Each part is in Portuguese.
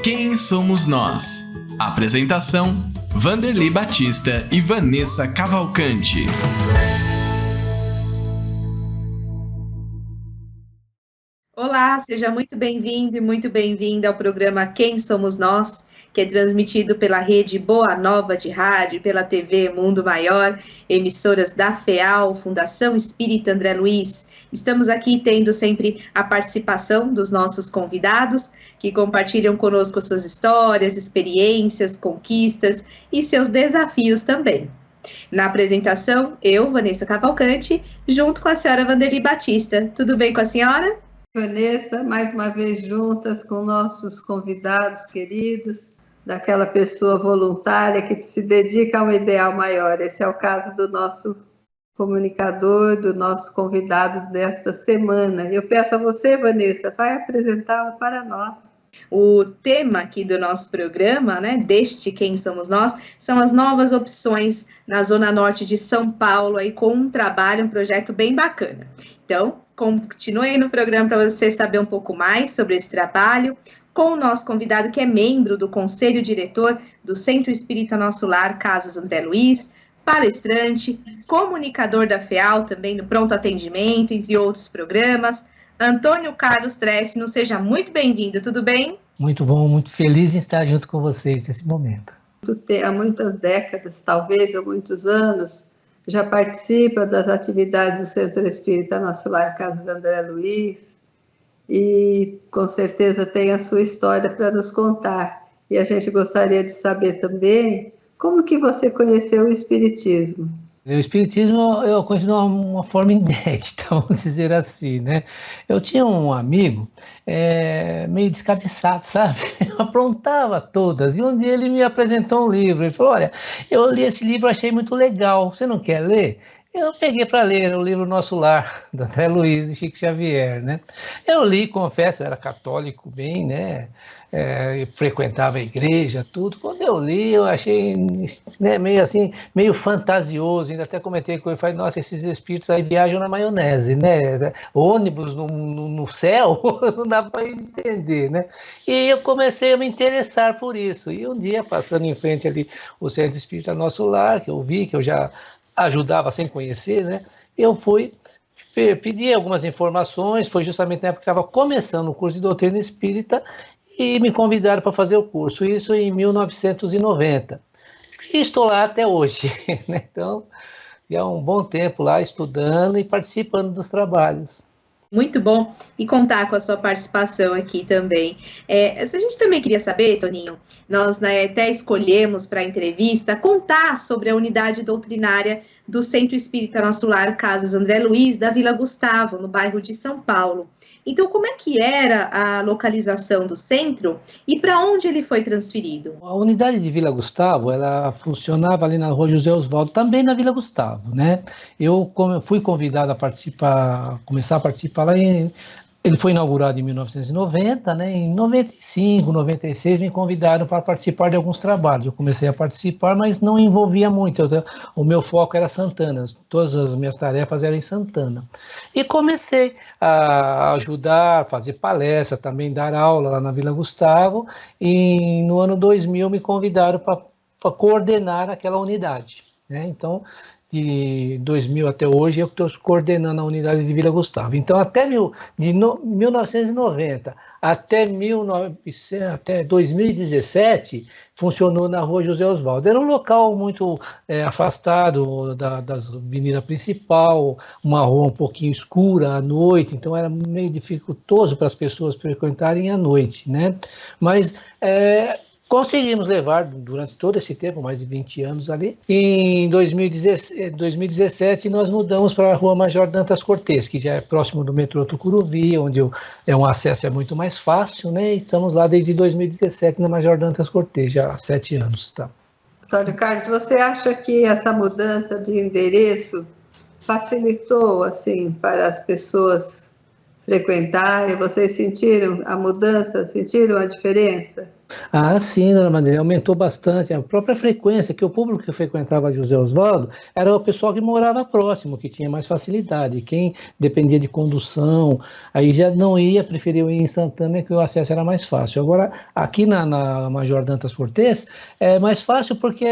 Quem somos nós? Apresentação: Vanderly Batista e Vanessa Cavalcante. Olá, seja muito bem-vindo e muito bem-vinda ao programa Quem Somos Nós, que é transmitido pela rede Boa Nova de Rádio, pela TV Mundo Maior, emissoras da FEAL, Fundação Espírita André Luiz. Estamos aqui tendo sempre a participação dos nossos convidados, que compartilham conosco suas histórias, experiências, conquistas e seus desafios também. Na apresentação, eu, Vanessa Cavalcante, junto com a senhora Vanderly Batista. Tudo bem com a senhora? Vanessa, mais uma vez juntas com nossos convidados queridos, daquela pessoa voluntária que se dedica a um ideal maior. Esse é o caso do nosso comunicador, do nosso convidado desta semana. Eu peço a você, Vanessa, vai apresentá-lo para nós. O tema aqui do nosso programa, deste Quem Somos Nós, são as novas opções na Zona Norte de São Paulo, aí com um projeto bem bacana. Então, continue aí no programa para você saber um pouco mais sobre esse trabalho, com o nosso convidado que é membro do Conselho Diretor do Centro Espírita Nosso Lar, Casas André Luiz, palestrante, comunicador da FEAL, também no Pronto Atendimento, entre outros programas. Antônio Carlos Trécino, seja muito bem-vindo, tudo bem? Muito bom, muito feliz em estar junto com vocês nesse momento. Há muitas décadas, talvez, há muitos anos, já participa das atividades do Centro Espírita Nosso Lar, Casas André Luiz, e com certeza tem a sua história para nos contar. E a gente gostaria de saber também como que você conheceu o Espiritismo. O Espiritismo eu conheci de uma forma inédita, vamos dizer assim, né? Eu tinha um amigo meio descabeçado, sabe? Eu aprontava todas, e um dia ele me apresentou um livro, ele falou, olha, eu li esse livro, achei muito legal, você não quer ler? Eu peguei para ler o livro Nosso Lar, do André Luiz e Chico Xavier, né? Eu li, confesso, eu era católico bem, né? Frequentava a igreja, tudo. Quando eu li, eu achei meio assim, meio fantasioso. Ainda até comentei com ele, falei, nossa, esses espíritos aí viajam na maionese, né? Ônibus no céu, não dá para entender, né? E eu comecei a me interessar por isso. E um dia, passando em frente ali o Centro Espírita Nosso Lar, que eu vi, que eu já ajudava sem conhecer, né? Eu fui pedir algumas informações, foi justamente na época que estava começando o curso de doutrina espírita e me convidaram para fazer o curso, isso em 1990. E estou lá até hoje, né? Então, já há um bom tempo lá estudando e participando dos trabalhos. Muito bom, e contar com a sua participação aqui também. A gente também queria saber, Toninho, nós até escolhemos para a entrevista contar sobre a unidade doutrinária do Centro Espírita Nosso Lar, Casas André Luiz, da Vila Gustavo, no bairro de São Paulo. Então, como é que era a localização do centro e para onde ele foi transferido? A unidade de Vila Gustavo, ela funcionava ali na Rua José Osvaldo, também na Vila Gustavo, né? Eu fui convidado a começar a participar lá ele foi inaugurado em 1990, né? Em 95, 96 me convidaram para participar de alguns trabalhos. Eu comecei a participar, mas não envolvia muito. O meu foco era Santana, todas as minhas tarefas eram em Santana. E comecei a ajudar, fazer palestra, também dar aula lá na Vila Gustavo. E no ano 2000 me convidaram para coordenar aquela unidade, né? Então, de 2000 até hoje, eu estou coordenando a unidade de Vila Gustavo. Então, de 1990 até 2017, funcionou na Rua José Osvaldo. Era um local muito afastado da avenida principal, uma rua um pouquinho escura à noite, então era meio dificultoso para as pessoas frequentarem à noite, né? Mas conseguimos levar durante todo esse tempo, mais de 20 anos ali. Em 2017, nós mudamos para a Rua Major Dantas Cortes, que já é próximo do metrô Tucuruvi, onde um acesso é muito mais fácil, né? E estamos lá desde 2017 na Major Dantas Cortes, já há 7 anos. Tá? Antônio Carlos, você acha que essa mudança de endereço facilitou, assim, para as pessoas frequentarem? Vocês sentiram a mudança, sentiram a diferença? Ah, sim, dona Maria, aumentou bastante a própria frequência, que o público que frequentava José Osvaldo era o pessoal que morava próximo, que tinha mais facilidade. Quem dependia de condução, aí já não ia, preferiu ir em Santana, que o acesso era mais fácil. Agora, aqui na Major Dantas Cortês, é mais fácil porque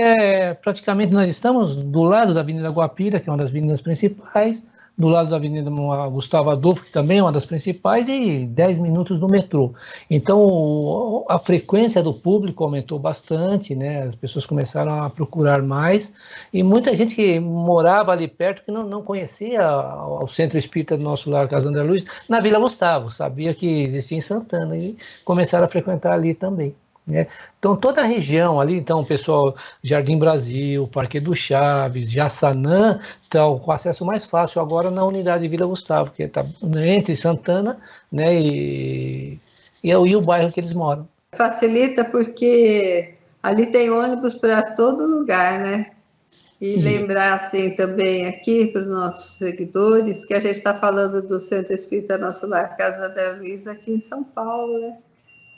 praticamente nós estamos do lado da Avenida Guapira, que é uma das avenidas principais, do lado da Avenida Gustavo Adolfo, que também é uma das principais, e 10 minutos no metrô. Então, a frequência do público aumentou bastante, né? As pessoas começaram a procurar mais, e muita gente que morava ali perto, que não conhecia o Centro Espírita do Nosso Lar, Casa André Luiz, na Vila Gustavo, sabia que existia em Santana, e começaram a frequentar ali também. Né? Então, toda a região ali, então, o pessoal, Jardim Brasil, Parque do Chaves, Jaçanã, estão com acesso mais fácil agora na unidade Vila Gustavo, que está entre Santana, né, e o bairro que eles moram. Facilita porque ali tem ônibus para todo lugar, né? E lembrar, assim, também aqui para os nossos seguidores, que a gente está falando do Centro Espírita Nosso Lar, Casa André Luiz, aqui em São Paulo, né?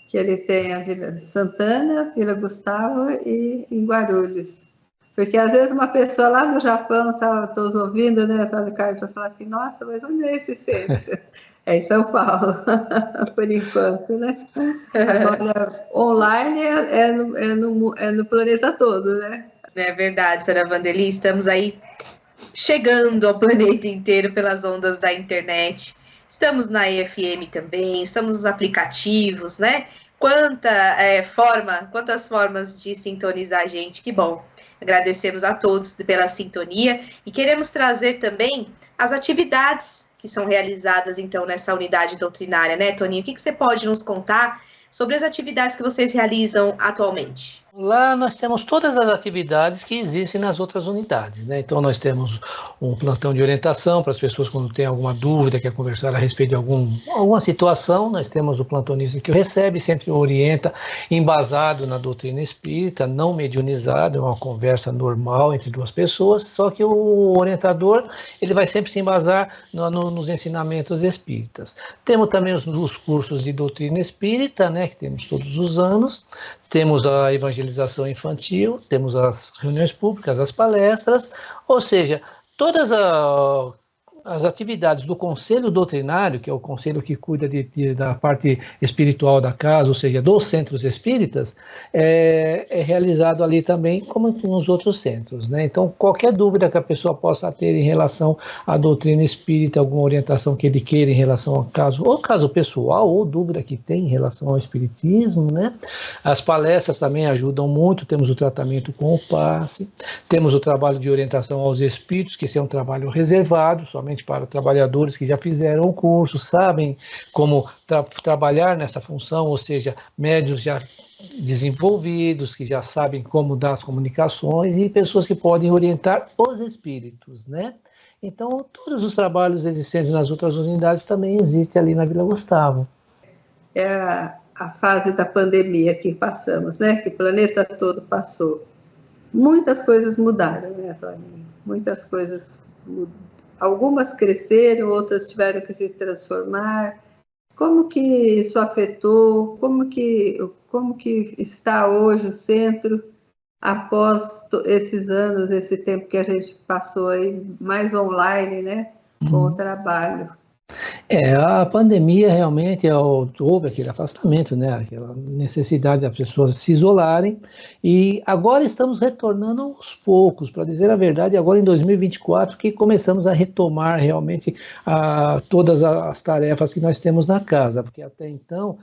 Que ele tem a Vila Santana, Vila Gustavo e em Guarulhos. Porque às vezes uma pessoa lá do Japão, estou ouvindo, né, Antônio Carlos, vai falar assim, nossa, mas onde é esse centro? É em São Paulo, por enquanto, né? Agora, online é no planeta todo, né? É verdade, senhora Vanderly, estamos aí chegando ao planeta inteiro pelas ondas da internet. Estamos na EFM também, estamos nos aplicativos, né? Quantas formas de sintonizar a gente, que bom. Agradecemos a todos pela sintonia e queremos trazer também as atividades que são realizadas, então, nessa unidade doutrinária, né, Toninho? O que você pode nos contar sobre as atividades que vocês realizam atualmente? Lá nós temos todas as atividades que existem nas outras unidades, né? Então nós temos um plantão de orientação para as pessoas quando tem alguma dúvida, quer conversar a respeito de alguma situação. Nós temos o plantonista que o recebe, sempre orienta, embasado na doutrina espírita, não mediunizado, é uma conversa normal entre duas pessoas, só que o orientador ele vai sempre se embasar nos ensinamentos espíritas. Temos também os cursos de doutrina espírita, né, que temos todos os anos. Temos a evangelização infantil, temos as reuniões públicas, as palestras, ou seja, todas as atividades do Conselho Doutrinário, que é o conselho que cuida da parte espiritual da casa, ou seja, dos centros espíritas, é realizado ali também, como nos outros centros, né? Então, qualquer dúvida que a pessoa possa ter em relação à doutrina espírita, alguma orientação que ele queira em relação ao caso pessoal, ou dúvida que tem em relação ao espiritismo, né? As palestras também ajudam muito, temos o tratamento com o passe, temos o trabalho de orientação aos espíritos, que esse é um trabalho reservado, somente para trabalhadores que já fizeram o curso, sabem como trabalhar nessa função, ou seja, médios já desenvolvidos, que já sabem como dar as comunicações, e pessoas que podem orientar os espíritos, né? Então, todos os trabalhos existentes nas outras unidades também existem ali na Vila Gustavo. É a fase da pandemia que passamos, né? Que o planeta todo passou. Muitas coisas mudaram, né, Toninho? Muitas coisas mudaram. Algumas cresceram, outras tiveram que se transformar. Como que isso afetou? Como que está hoje o centro após esses anos, esse tempo que a gente passou aí mais online, né, com o trabalho? A pandemia realmente houve aquele afastamento, né? Aquela necessidade das pessoas se isolarem, e agora estamos retornando aos poucos, para dizer a verdade, agora em 2024 que começamos a retomar realmente todas as tarefas que nós temos na casa, porque até então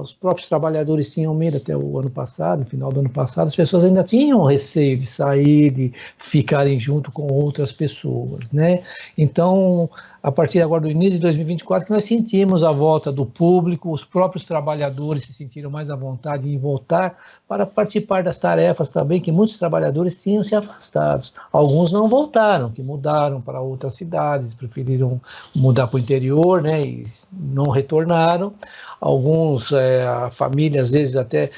os próprios trabalhadores tinham medo. Até o ano passado, no final do ano passado, as pessoas ainda tinham receio de sair, de ficarem junto com outras pessoas, né? Então, a partir agora do início de 2024, que nós sentimos a volta do público, os próprios trabalhadores se sentiram mais à vontade em voltar para participar das tarefas também, que muitos trabalhadores tinham se afastado. Alguns não voltaram, que mudaram para outras cidades, preferiram mudar para o interior, né, e não retornaram. Alguns, a família, às vezes, até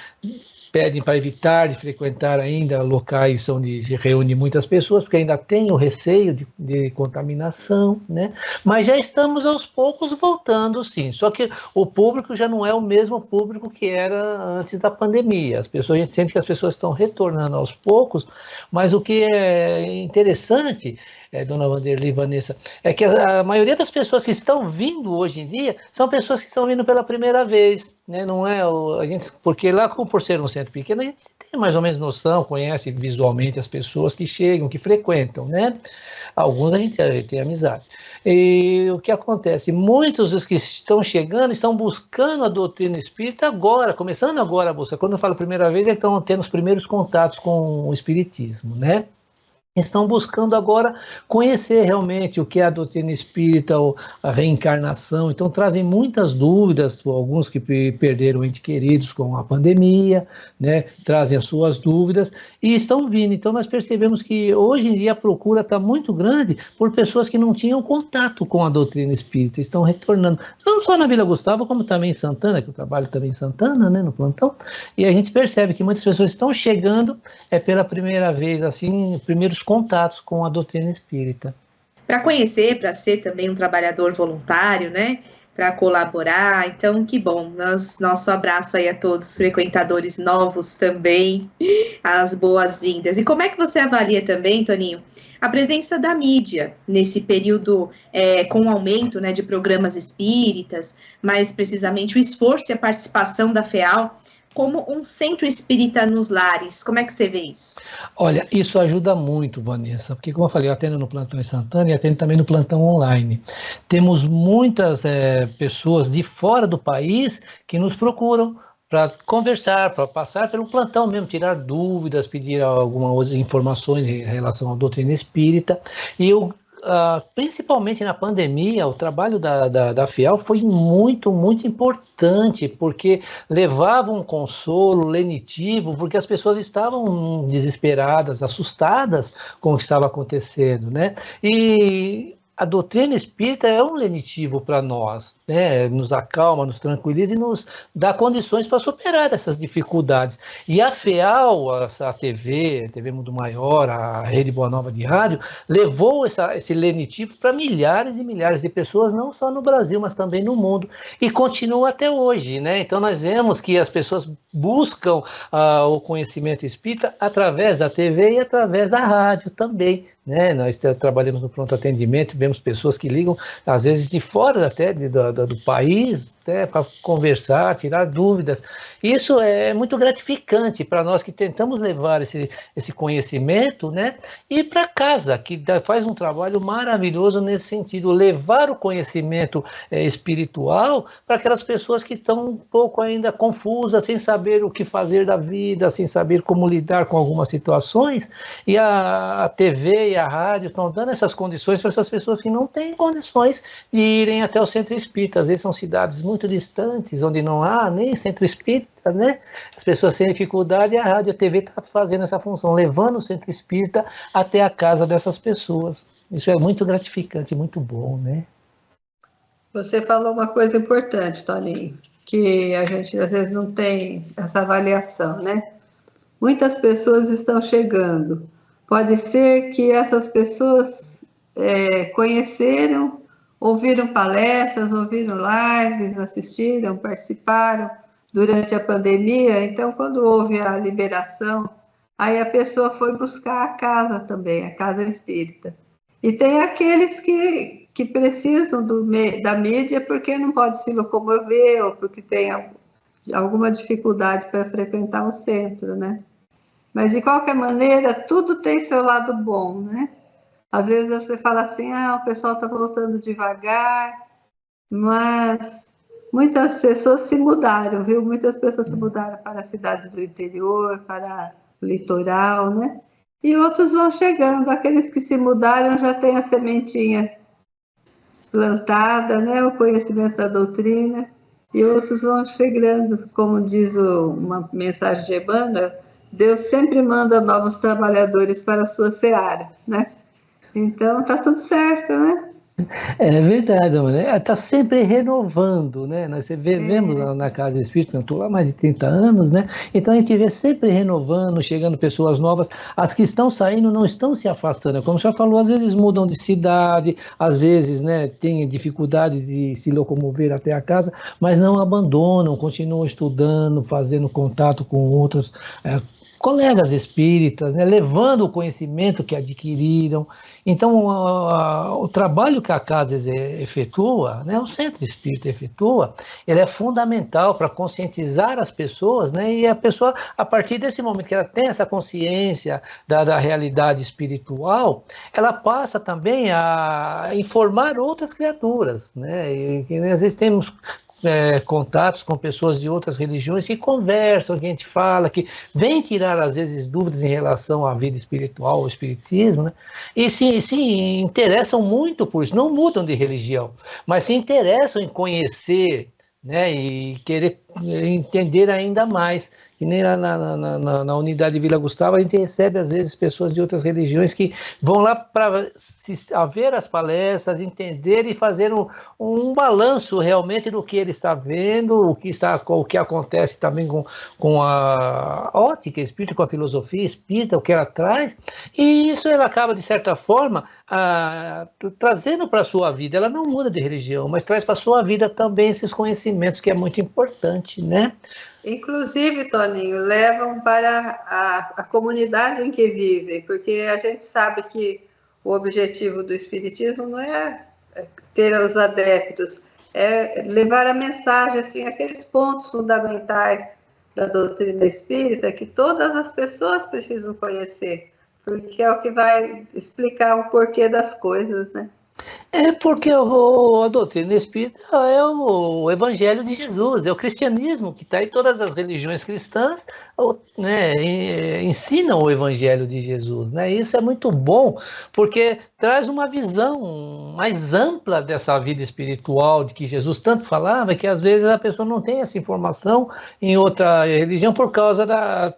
pedem para evitar de frequentar ainda locais onde se reúne muitas pessoas, porque ainda tem o receio de contaminação, né? Mas já estamos aos poucos voltando, sim. Só que o público já não é o mesmo público que era antes da pandemia. As pessoas, a gente sente que as pessoas estão retornando aos poucos, mas o que é interessante, dona Vanderlei, Vanessa, é que a maioria das pessoas que estão vindo hoje em dia são pessoas que estão vindo pela primeira vez, né? Não é a gente, porque lá, por ser um centro pequeno, a gente tem mais ou menos noção, conhece visualmente as pessoas que chegam, que frequentam, né? Alguns a gente tem amizade. E o que acontece? Muitos dos que estão chegando estão buscando a doutrina espírita agora, começando agora a busca. Quando eu falo primeira vez, é que estão tendo os primeiros contatos com o espiritismo, né? Estão buscando agora conhecer realmente o que é a doutrina espírita, a reencarnação. Então trazem muitas dúvidas, alguns que perderam entes queridos com a pandemia, né? Trazem as suas dúvidas e estão vindo. Então nós percebemos que hoje em dia a procura está muito grande por pessoas que não tinham contato com a doutrina espírita, estão retornando, não só na Vila Gustavo, como também em Santana, que eu trabalho também em Santana, né, no plantão, e a gente percebe que muitas pessoas estão chegando pela primeira vez, assim, primeiros contatos com a doutrina espírita. Para conhecer, para ser também um trabalhador voluntário, né? Para colaborar. Então, que bom. Nosso abraço aí a todos os frequentadores novos também, as boas-vindas. E como é que você avalia também, Toninho, a presença da mídia nesse período com o aumento, né, de programas espíritas, mais precisamente o esforço e a participação da FEAL como um centro espírita nos lares? Como é que você vê isso? Olha, isso ajuda muito, Vanessa, porque como eu falei, eu atendo no plantão em Santana e atendo também no plantão online. Temos muitas pessoas de fora do país que nos procuram para conversar, para passar pelo plantão mesmo, tirar dúvidas, pedir algumas informações em relação à doutrina espírita. E eu principalmente na pandemia, o trabalho da FEAL foi muito, muito importante, porque levava um consolo lenitivo, porque as pessoas estavam desesperadas, assustadas com o que estava acontecendo, né? E a doutrina espírita é um lenitivo para nós, né? Nos acalma, nos tranquiliza e nos dá condições para superar essas dificuldades. E a FEAL, a TV Mundo Maior, a Rede Boa Nova de Rádio, levou esse lenitivo para milhares e milhares de pessoas, não só no Brasil, mas também no mundo, e continua até hoje, né? Então nós vemos que as pessoas buscam o conhecimento espírita através da TV e através da rádio também, né? Nós trabalhamos no pronto atendimento, vemos pessoas que ligam, às vezes de fora até do país, para conversar, tirar dúvidas. Isso é muito gratificante para nós que tentamos levar esse conhecimento, né, e para casa, que faz um trabalho maravilhoso nesse sentido, levar o conhecimento espiritual para aquelas pessoas que estão um pouco ainda confusas, sem saber o que fazer da vida, sem saber como lidar com algumas situações, e a TV e a rádio estão dando essas condições para essas pessoas que não têm condições de irem até o centro espírita. Às vezes são cidades muito distantes, onde não há nem centro espírita, né? As pessoas têm dificuldade e a rádio e a TV está fazendo essa função, levando o centro espírita até a casa dessas pessoas. Isso é muito gratificante, muito bom, né? Você falou uma coisa importante, Toninho, que a gente às vezes não tem essa avaliação, né? Muitas pessoas estão chegando. Pode ser que essas pessoas conheceram, ouviram palestras, ouviram lives, assistiram, participaram durante a pandemia. Então, quando houve a liberação, aí a pessoa foi buscar a casa também, a casa espírita. E tem aqueles que precisam da mídia porque não pode se locomover ou porque tem alguma dificuldade para frequentar o centro, né? Mas, de qualquer maneira, tudo tem seu lado bom, né? Às vezes você fala assim, o pessoal está voltando devagar, mas muitas pessoas se mudaram, viu? Muitas pessoas se mudaram para as cidades do interior, para o litoral, né? E outros vão chegando, aqueles que se mudaram já têm a sementinha plantada, né? O conhecimento da doutrina, e outros vão chegando, como diz uma mensagem de Emmanuel, Deus sempre manda novos trabalhadores para a sua seara, né? Então, tá tudo certo, né? É verdade, está sempre renovando, né? Nós vemos na Casa Espírita, eu estou lá há mais de 30 anos, né? Então a gente vê sempre renovando, chegando pessoas novas. As que estão saindo não estão se afastando. Como você já falou, às vezes mudam de cidade, às vezes, né, têm dificuldade de se locomover até a casa, mas não abandonam, continuam estudando, fazendo contato com outros colegas espíritas, né, levando o conhecimento que adquiriram. Então, o trabalho que a casa efetua, né, o Centro Espírita efetua, ele é fundamental para conscientizar as pessoas, né, e a pessoa, a partir desse momento que ela tem essa consciência da realidade espiritual, ela passa também a informar outras criaturas, né, e às vezes temos contatos com pessoas de outras religiões que conversam, que a gente fala, que vem tirar às vezes dúvidas em relação à vida espiritual, ao espiritismo, né? E se interessam muito por isso, não mudam de religião, mas se interessam em conhecer, né, e querer entender ainda mais. Que nem na unidade de Vila Gustavo, a gente recebe, às vezes, pessoas de outras religiões que vão lá para ver as palestras, entender e fazer um balanço realmente do que ele está vendo, o que acontece também com a ótica espírita, com a filosofia espírita, o que ela traz, e isso ela acaba, de certa forma, trazendo para a sua vida. Ela não muda de religião, mas traz para a sua vida também esses conhecimentos, que é muito importante, né? Inclusive, Toninho, levam para a comunidade em que vivem, porque a gente sabe que o objetivo do Espiritismo não é ter os adeptos, é levar a mensagem, assim, aqueles pontos fundamentais da doutrina espírita que todas as pessoas precisam conhecer, porque é o que vai explicar o porquê das coisas, né? É porque a doutrina espírita é o Evangelho de Jesus, é o cristianismo que está em todas as religiões cristãs, né, ensinam o Evangelho de Jesus, né? Isso é muito bom, porque traz uma visão mais ampla dessa vida espiritual de que Jesus tanto falava, que às vezes a pessoa não tem essa informação em outra religião por causa da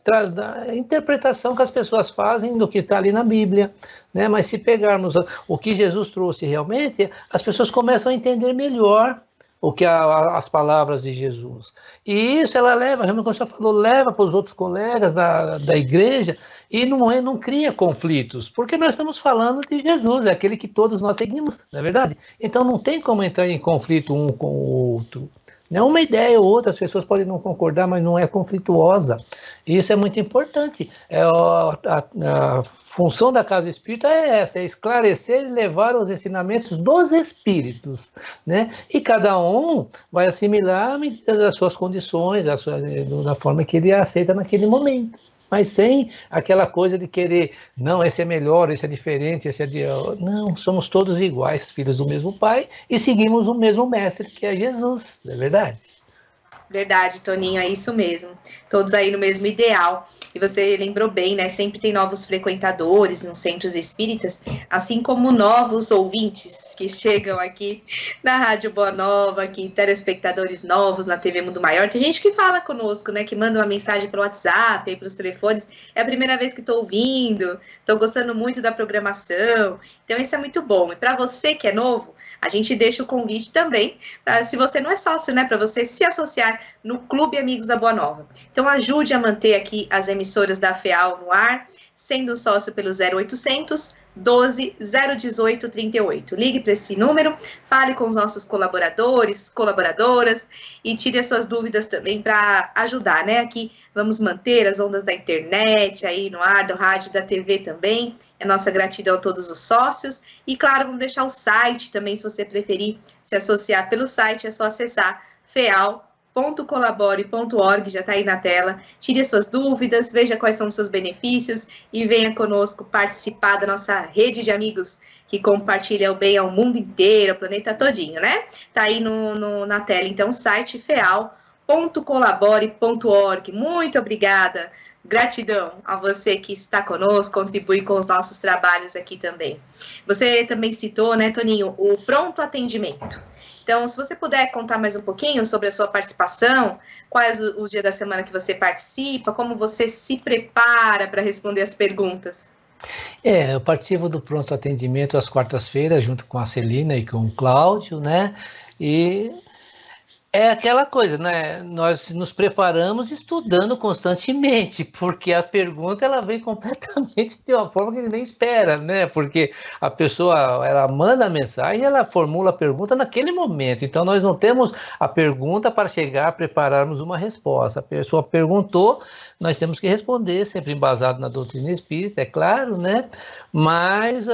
interpretação que as pessoas fazem do que está ali na Bíblia. Né? Mas se pegarmos o que Jesus trouxe realmente, as pessoas começam a entender melhor o que as palavras de Jesus. E isso ela leva, realmente como você falou, leva para os outros colegas da igreja e não cria conflitos, porque nós estamos falando de Jesus, é aquele que todos nós seguimos, não é verdade? Então não tem como entrar em conflito um com o outro. Uma ideia ou outra, as pessoas podem não concordar, mas não é conflituosa. E isso é muito importante. A função da Casa Espírita é essa, é esclarecer e levar os ensinamentos dos espíritos, né? E cada um vai assimilar à medida das suas condições, da forma que ele aceita naquele momento. Mas sem aquela coisa de querer, não, esse é melhor, esse é diferente, esse é de... Não, somos todos iguais, filhos do mesmo Pai, e seguimos o mesmo Mestre, que é Jesus, não é verdade? Verdade, Toninho, é isso mesmo. Todos aí no mesmo ideal. E você lembrou bem, né? Sempre tem novos frequentadores nos centros espíritas, assim como novos ouvintes que chegam aqui na Rádio Boa Nova, aqui, telespectadores novos na TV Mundo Maior. Tem gente que fala conosco, né? Que manda uma mensagem pelo WhatsApp, aí, pelos telefones. É a primeira vez que estou ouvindo, estou gostando muito da programação. Então, isso é muito bom. E para você que é novo, a gente deixa o convite também, se você não é sócio, né, para você se associar no Clube Amigos da Boa Nova. Então, ajude a manter aqui as emissoras da FEAL no ar, sendo sócio pelo 0800 12 018 38. Ligue para esse número, fale com os nossos colaboradores, colaboradoras e tire as suas dúvidas também para ajudar, né? Aqui vamos manter as ondas da internet aí no ar, do rádio, da TV também. É nossa gratidão a todos os sócios. E claro, vamos deixar o site também, se você preferir se associar pelo site, é só acessar feal.colabore.org, já está aí na tela. Tire as suas dúvidas, veja quais são os seus benefícios e venha conosco participar da nossa rede de amigos que compartilha o bem ao mundo inteiro, ao planeta todinho, né? Tá aí na tela, então, o site feal.colabore.org. Muito obrigada, gratidão a você que está conosco, contribui com os nossos trabalhos aqui também. Você também citou, né, Toninho, o pronto atendimento. Então, se você puder contar mais um pouquinho sobre a sua participação, quais os dias da semana que você participa, como você se prepara para responder as perguntas. Eu participo do pronto atendimento às quartas-feiras, junto com a Celina e com o Cláudio, né? E é aquela coisa, né? Nós nos preparamos estudando constantemente, porque a pergunta ela vem completamente de uma forma que ele nem espera, né? Porque a pessoa ela manda a mensagem, ela formula a pergunta naquele momento. Então nós não temos a pergunta para chegar a prepararmos uma resposta. A pessoa perguntou, nós temos que responder, sempre embasado na doutrina espírita, é claro, né? Mas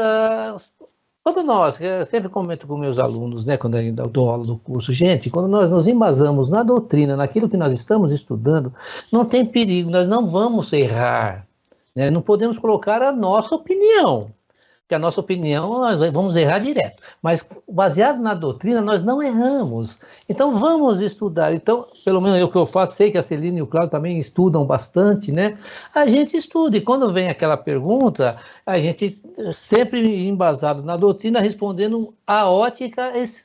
quando eu sempre comento com meus alunos, né, quando eu dou aula do curso, gente, quando nós nos embasamos na doutrina, naquilo que nós estamos estudando, não tem perigo, nós não vamos errar, né? Não podemos colocar a nossa opinião, porque a nossa opinião nós vamos errar direto, mas baseado na doutrina nós não erramos, então vamos estudar. Então, pelo menos eu que eu faço, sei que a Celina e o Cláudio também estudam bastante, né? A gente estuda, e quando vem aquela pergunta, a gente sempre embasado na doutrina, respondendo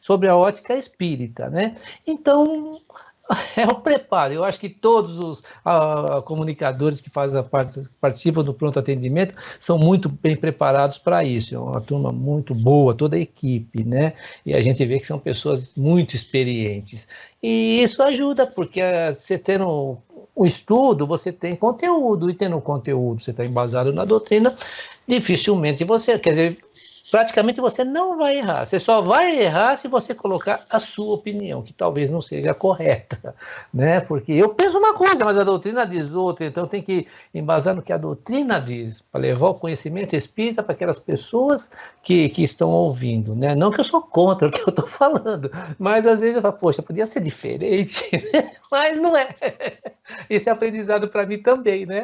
sobre a ótica espírita, né? Então, é o preparo. Eu acho que todos os comunicadores que participam do pronto atendimento são muito bem preparados para isso. É uma turma muito boa, toda a equipe, né? E a gente vê que são pessoas muito experientes. E isso ajuda, porque você tendo o estudo, você tem conteúdo, e tendo conteúdo, você está embasado na doutrina, dificilmente você, quer dizer, praticamente você não vai errar. Você só vai errar se você colocar a sua opinião, que talvez não seja correta, né? Porque eu penso uma coisa, mas a doutrina diz outra, então tem que embasar no que a doutrina diz, para levar o conhecimento espírita para aquelas pessoas que estão ouvindo, né? Não que eu sou contra o que eu estou falando, mas às vezes eu falo, poxa, podia ser diferente, né? Mas não é. Isso é aprendizado para mim também, né?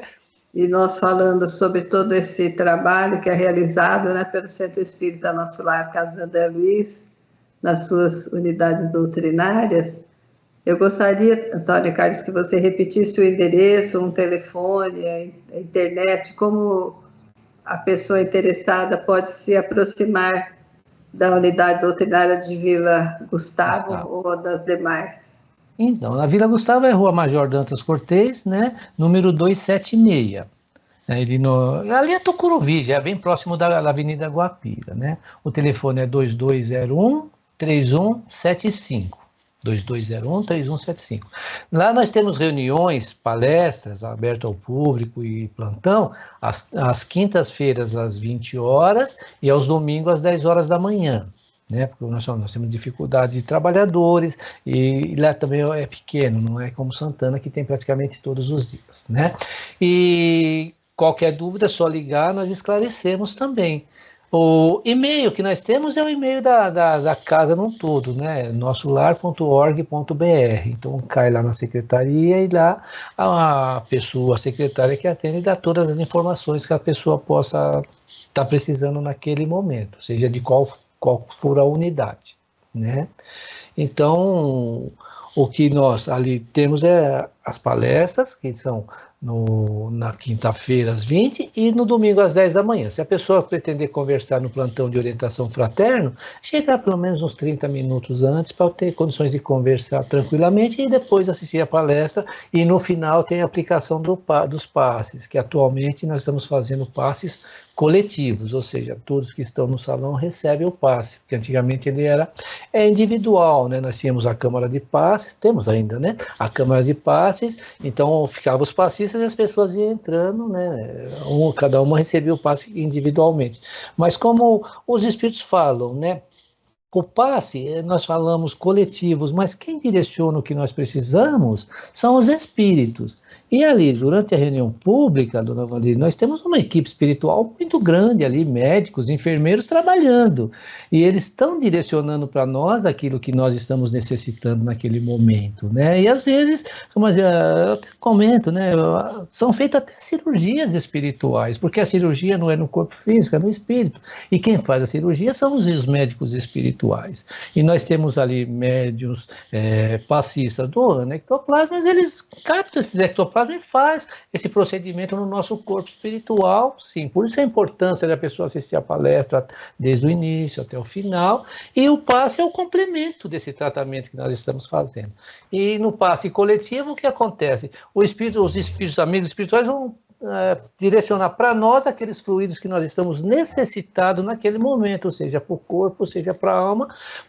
E nós falando sobre todo esse trabalho que é realizado, né, pelo Centro Espírita Nosso Lar, Casa André Luiz, nas suas unidades doutrinárias, eu gostaria, Antônio Carlos, que você repetisse o endereço, um telefone, a internet, como a pessoa interessada pode se aproximar da unidade doutrinária de Vila Gustavo ou das demais. Então, na Vila Gustavo é Rua Major Dantas Cortês, né, número 276. Ali é Tucuruvi, já é bem próximo da Avenida Guapira, né? O telefone é 2201-3175. 2201-3175. Lá nós temos reuniões, palestras abertas ao público e plantão, às quintas-feiras às 20 horas e aos domingos às 10 horas da manhã. Né? Porque nós temos dificuldade de trabalhadores e lá também é pequeno, não é como Santana, que tem praticamente todos os dias, né? E qualquer dúvida é só ligar, nós esclarecemos também. O e-mail que nós temos é o e-mail da casa num todo, né? nossolar.org.br. Então cai lá na secretaria e lá a secretária que atende dá todas as informações que a pessoa possa estar precisando naquele momento, seja de qual for a unidade, né? Então, o que nós ali temos é as palestras, que são na quinta-feira às 20 e no domingo às 10 da manhã. Se a pessoa pretender conversar no plantão de orientação fraterno, chegar pelo menos uns 30 minutos antes para ter condições de conversar tranquilamente e depois assistir a palestra. E no final tem a aplicação dos passes, que atualmente nós estamos fazendo passes coletivos, ou seja, todos que estão no salão recebem o passe, porque antigamente ele era individual, né? Nós tínhamos a Câmara de Passes, temos ainda, né? A Câmara de Passes, então ficavam os passistas e as pessoas iam entrando, né? Cada uma recebia o passe individualmente. Mas como os espíritos falam, né? O passe, nós falamos coletivos, mas quem direciona o que nós precisamos são os espíritos. E ali, durante a reunião pública, dona Valdir, nós temos uma equipe espiritual muito grande ali, médicos, enfermeiros trabalhando. E eles estão direcionando para nós aquilo que nós estamos necessitando naquele momento, né? E às vezes, como eu até comento, né? São feitas até cirurgias espirituais, porque a cirurgia não é no corpo físico, é no espírito. E quem faz a cirurgia são os médicos espirituais. E nós temos ali médiuns, passistas do ectoplasma, mas eles captam esses ectoplasmas e faz esse procedimento no nosso corpo espiritual, sim. Por isso a importância da pessoa assistir a palestra desde o início até o final, e o passe é o complemento desse tratamento que nós estamos fazendo. E no passe coletivo, o que acontece? Os espíritos amigos espirituais vão direcionar para nós aqueles fluidos que nós estamos necessitados naquele momento, seja para o corpo, seja para a alma,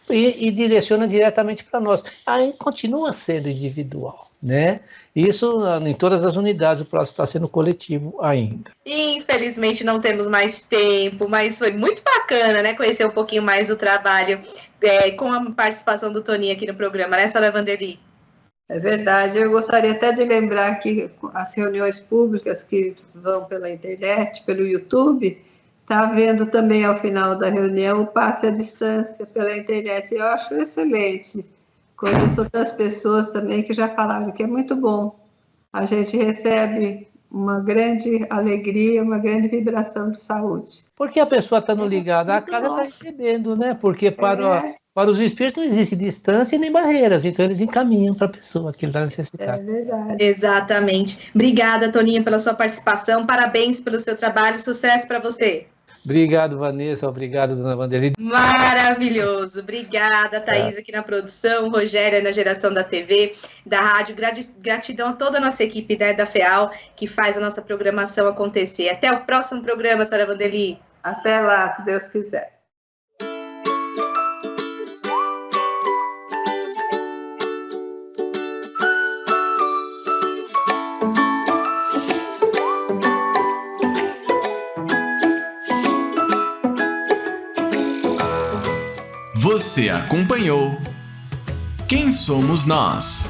e direciona diretamente para nós. Aí continua sendo individual, né? Isso em todas as unidades, o processo está sendo coletivo ainda. Infelizmente não temos mais tempo, mas foi muito bacana, né? Conhecer um pouquinho mais do trabalho com a participação do Toninho aqui no programa, né, Sra. Vanderly? É verdade. Eu gostaria até de lembrar que as reuniões públicas que vão pela internet, pelo YouTube, está havendo também ao final da reunião o passe à distância pela internet. Eu acho excelente. Conheço outras pessoas também que já falaram que é muito bom. A gente recebe uma grande alegria, uma grande vibração de saúde. Porque a pessoa está no ligado, a casa está recebendo, né? Porque para os espíritos não existe distância nem barreiras, então eles encaminham para a pessoa que está necessitada. É verdade. Exatamente. Obrigada, Toninha, pela sua participação. Parabéns pelo seu trabalho. Sucesso para você. Obrigado, Vanessa. Obrigado, dona Vanderly. Maravilhoso. Obrigada, Thaís, aqui na produção, Rogério na geração da TV, da rádio. Gratidão a toda a nossa equipe da FEAL, que faz a nossa programação acontecer. Até o próximo programa, Sra. Vanderly. Até lá, se Deus quiser. Você acompanhou Quem Somos Nós?